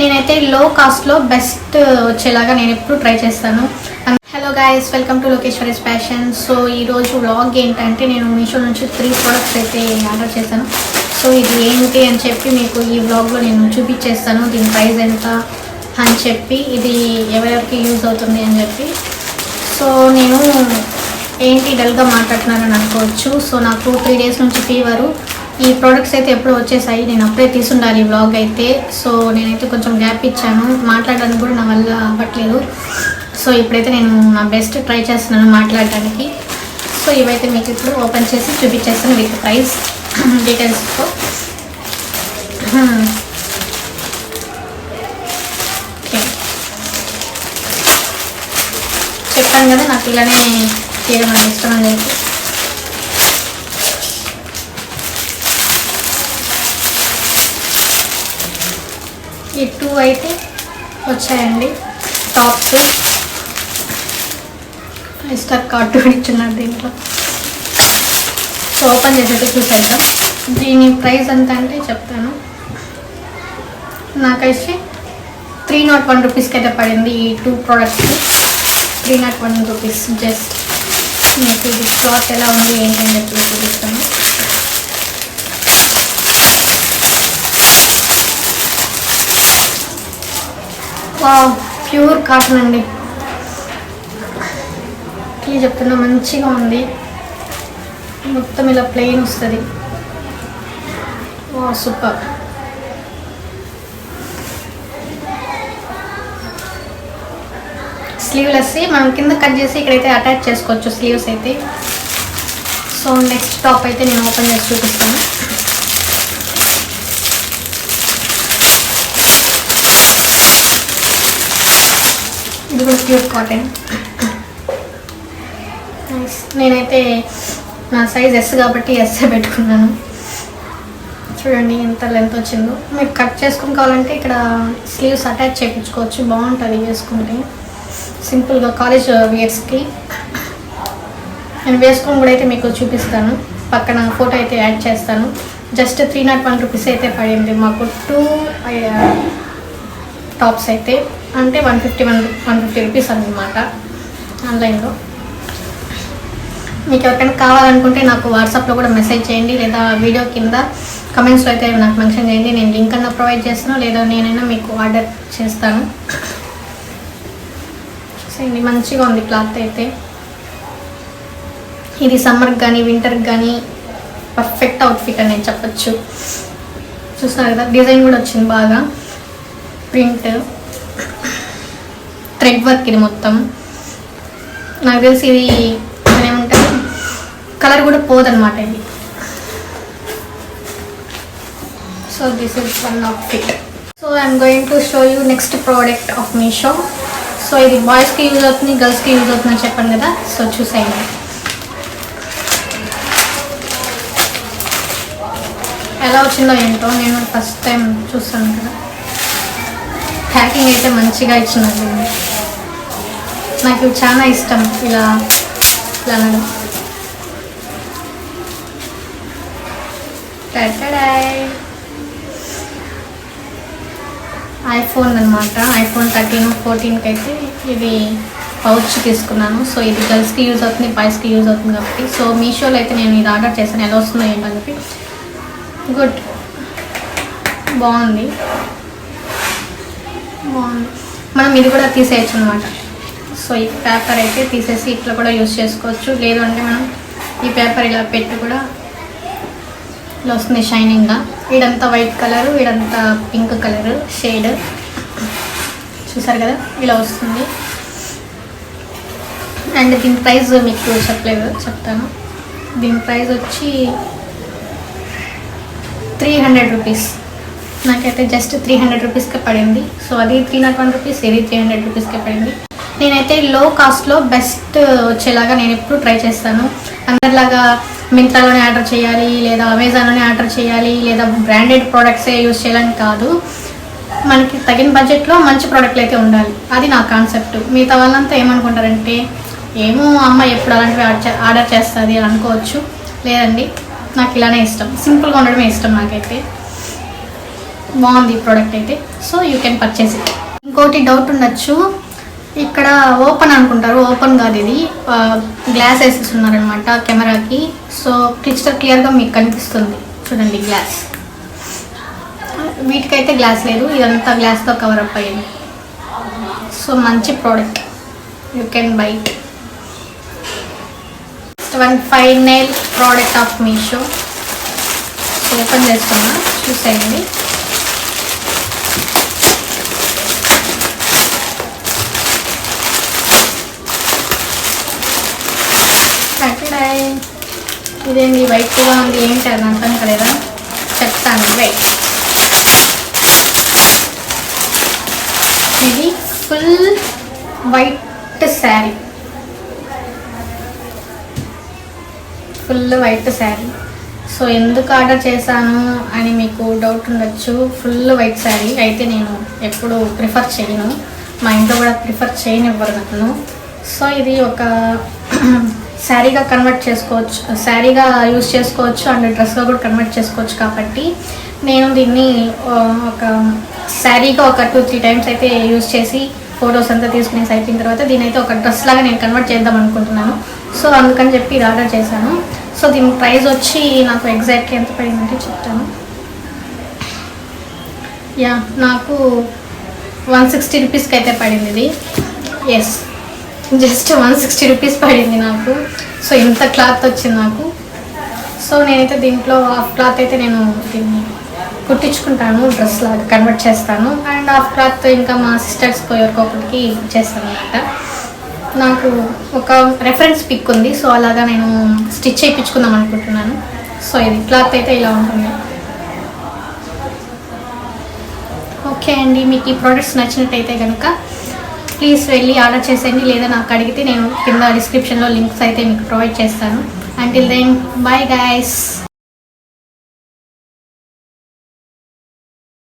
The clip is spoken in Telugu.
నేనైతే లో కాస్ట్లో బెస్ట్ వచ్చేలాగా నేను ఎప్పుడు ట్రై చేస్తాను. Hello guys, welcome to Lokeshwari's fashion. So ఈరోజు వ్లాగ్ ఏంటంటే నేను మీషో నుంచి 3 ప్రోడక్ట్స్ అయితే ఆర్డర్ చేశాను. సో ఇది ఏంటి అని చెప్పి మీకు ఈ వ్లాగ్లో నేను చూపించేస్తాను. దీని ప్రైస్ ఎంత అని చెప్పి, ఇది ఎవరెవరికి యూజ్ అవుతుంది అని చెప్పి. సో నేను ఏంటి డల్గా మాట్లాడుతున్నానని అనుకోవచ్చు. సో నాకు 3 డేస్ నుంచి ఫీవరు. ఈ ప్రోడక్ట్స్ అయితే ఎప్పుడు వచ్చేసాయి, నేను అప్పుడే తీసుండాలి ఈ వ్లాగ్ అయితే. సో నేనైతే కొంచెం గ్యాప్ ఇచ్చాను, మాట్లాడడానికి కూడా నా వల్ల అవ్వట్లేదు. సో ఇప్పుడైతే నేను నా బెస్ట్ ట్రై చేస్తున్నాను మాట్లాడడానికి. సో ఇవైతే మీకు ఇప్పుడు ఓపెన్ చేసి చూపించేస్తాను విత్ ప్రైస్ డీటెయిల్స్తో. ఓకే, చెప్పాను కదా నాకు ఇలానే చేయడం ఇష్టం అని చెప్పి. ఈ 2 అయితే వచ్చాయండి టాప్స్. స్టార్ కార్టూన్ ఇచ్చున్నారు దీంట్లో. సో ఓపెన్ చేసి చూసేద్దాం. దీని ప్రైస్ ఎంత అంటే చెప్తాను. నాకైతే 301 రూపీస్కి అయితే పడింది ఈ 2 ప్రోడక్ట్స్. 301 రూపీస్. జస్ట్ మీకు ఇది క్లాత్ ఎలా ఉంది ఏంటని చెప్పి చూపిస్తాను. ప్యూర్ కాటన్ అండి. ఇది చెప్తున్నా, మంచిగా ఉంది. మొత్తం ఇలా ప్లెయిన్ వస్తుంది. సూపర్. స్లీవ్లెస్, మనం కింద కట్ చేసి ఇక్కడైతే అటాచ్ చేసుకోవచ్చు స్లీవ్స్ అయితే. సో నెక్స్ట్ టాప్ అయితే నేను ఓపెన్ చేసి చూపిస్తాను. ఇది కూడా ప్యూర్ కాటన్. నేనైతే నా సైజ్ ఎస్ కాబట్టి ఎస్ఏ పెట్టుకున్నాను. చూడండి ఎంత లెంత్ వచ్చిందో. మీరు కట్ చేసుకుని కావాలంటే ఇక్కడ స్లీవ్స్ అటాచ్ చేయించుకోవచ్చు, బాగుంటుంది వేసుకుంటే. సింపుల్గా కాలేజ్ వేర్స్కి నేను వేసుకొని కూడా అయితే మీకు చూపిస్తాను. పక్కన ఫోటో అయితే యాడ్ చేస్తాను. జస్ట్ 301 రూపీస్ అయితే పడింది మాకు 2 టాప్స్ అయితే. అంటే 150 రూపీస్ అన్నమాట ఆన్లైన్లో. మీకు ఎవరికైనా కావాలనుకుంటే నాకు వాట్సాప్లో కూడా మెసేజ్ చేయండి, లేదా వీడియో కింద కమెంట్స్లో అయితే నాకు మెన్షన్ చేయండి. నేను లింక్ అన్నా ప్రొవైడ్ చేస్తాను, లేదా నేనైనా మీకు ఆర్డర్ చేస్తాను. చూసేయండి, మంచిగా ఉంది క్లాత్ అయితే. ఇది సమ్మర్కి కానీ వింటర్కి కానీ పర్ఫెక్ట్ అవుట్ఫిట్ అని నేను చెప్పచ్చు. చూస్తున్నారు కదా, డిజైన్ కూడా వచ్చింది బాగా. ప్రింట్, థ్రెడ్ వర్క్ ఇది మొత్తం. నాకు తెలిసి ఇది ఏమంటారు, కలర్ కూడా పోదన్నమాట ఇది. So this is one outfit. So I'm going to show you next product of Meesho. So ఇది బాయ్స్కి యూజ్ అవుతుంది, గర్ల్స్కి యూజ్ అవుతుందని చెప్పాను కదా. సో చూసేయండి ఎలా వచ్చిందో ఏంటో. నేను ఫస్ట్ టైం చూస్తాను కదా. ప్యాకింగ్ అయితే మంచిగా ఇచ్చినది. నాకు చాలా ఇష్టం ఇలా అనడం. ఐఫోన్ అనమాట. ఐఫోన్ 13, 14కి అయితే ఇది పౌచ్ తీసుకున్నాను. సో ఇది గర్ల్స్కి యూజ్ అవుతుంది, బాయ్స్కి యూజ్ అవుతుంది కాబట్టి. సో మీషోలో అయితే నేను ఇది ఆర్డర్ చేశాను. ఎలా వస్తుందో ఏంటని చెప్పి. గుడ్, బాగుంది. మనం ఇది కూడా తీసేయచ్చు అనమాట. సో ఈ పేపర్ అయితే తీసేసి ఇట్లా కూడా యూజ్ చేసుకోవచ్చు. లేదు అంటే మనం ఈ పేపర్ ఇలా పెట్టి కూడా ఇలా వస్తుంది షైనింగ్గా. ఇదంతా వైట్ కలర్, ఇదంతా పింక్ కలర్ షేడ్. చూసారు కదా, ఇలా వస్తుంది. అండ్ దీని ప్రైస్ మీకు చెప్పలేదు, చెప్తాను. దీని ప్రైస్ వచ్చి 300 రూపీస్. నాకైతే జస్ట్ 300 రూపీస్కే పడింది. సో అది 301 రూపీస్, ఇది 300 రూపీస్కే పడింది. నేనైతే లో కాస్ట్లో బెస్ట్ వచ్చేలాగా నేను ఎప్పుడు ట్రై చేస్తాను. అందరిలాగా మింత్రాలోనే ఆర్డర్ చేయాలి, లేదా అమెజాన్లోనే ఆర్డర్ చేయాలి, లేదా బ్రాండెడ్ ప్రోడక్ట్సే యూజ్ చేయాలని కాదు. మనకి తగిన బడ్జెట్లో మంచి ప్రోడక్ట్లు అయితే ఉండాలి. అది నా కాన్సెప్ట్. మిగతా వాళ్ళంతా ఏమనుకుంటారంటే, ఏమో అమ్మ ఎప్పుడు అలాంటివి ఆర్డర్ చేస్తుంది అని అనుకోవచ్చు. లేదండి, నాకు ఇలానే ఇష్టం. సింపుల్గా ఉండడమే ఇష్టం నాకైతే. బాగుంది ఈ ప్రోడక్ట్ అయితే. So you can purchase it. ఇంకోటి డౌట్ ఉండొచ్చు, ఇక్కడ ఓపెన్ అనుకుంటారు, ఓపెన్ కాదు, ఇది గ్లాస్ వేసేస్తున్నారనమాట కెమెరాకి. సో క్లియర్గా మీకు కనిపిస్తుంది చూడండి గ్లాస్. వీటికైతే గ్లాస్ లేదు, ఇదంతా గ్లాస్తో కవర్ అప్ అయ్యింది. సో మంచి product, you can buy it. One final product of Meesho. Open చేస్తున్నా, చూసేయండి. ఇదేంటి వైట్గా ఉంది, ఏంటి అది అర్థం కలేదా, చెప్తాను. వైట్, ఇది full white sari, full white sari. So ఎందుకు ఆర్డర్ చేశాను అని మీకు డౌట్ ఉండొచ్చు. ఫుల్ వైట్ శారీ అయితే నేను ఎప్పుడు ప్రిఫర్ చేయను, మా ఇంట్లో కూడా ప్రిఫర్ చేయనివ్వరు నన్ను. సో ఇది ఒక శారీగా కన్వర్ట్ చేసుకోవచ్చు, శారీగా యూజ్ చేసుకోవచ్చు అండ్ డ్రెస్గా కూడా కన్వర్ట్ చేసుకోవచ్చు. కాబట్టి నేను దీన్ని ఒక శారీగా ఒక 2-3 టైమ్స్ అయితే యూజ్ చేసి ఫొటోస్ అంతా తీసుకునేసి అయిపోయిన తర్వాత దీని అయితే ఒక డ్రెస్ లాగా నేను కన్వర్ట్ చేద్దాం అనుకుంటున్నాను. సో అందుకని చెప్పి ఇది ఆర్డర్ చేశాను. సో దీని ప్రైస్ వచ్చి నాకు ఎగ్జాక్ట్లీ ఎంత పడిందంటే చెప్తాను. యా, నాకు 160 రూపీస్కి అయితే పడింది ఇది. ఎస్, జస్ట్ 160 రూపీస్ పడింది నాకు. సో ఇంత క్లాత్ వచ్చింది నాకు. సో నేనైతే దీంట్లో హాఫ్ క్లాత్ అయితే నేను దీన్ని కుట్టించుకుంటాను, డ్రెస్ లాగా కన్వర్ట్ చేస్తాను. అండ్ హాఫ్ క్లాత్ ఇంకా మా సిస్టర్స్కి ఎవరికొకరికి చేస్తాను అనమాట. నాకు ఒక రెఫరెన్స్ పిక్ ఉంది, సో అలాగా నేను స్టిచ్ చేయించుకుందాం అనుకుంటున్నాను. సో ఇది క్లాత్ అయితే ఇలా ఉంటుంది. ఓకే అండి, మీకు ఈ ప్రోడక్ట్స్ నచ్చినట్టయితే కనుక ప్లీజ్ వెళ్ళి ఆర్డర్ చేసేయండి, లేదా నాకు అడిగితే నేను కింద డిస్క్రిప్షన్లో లింక్స్ అయితే మీకు ప్రొవైడ్ చేస్తాను. Until then, bye guys.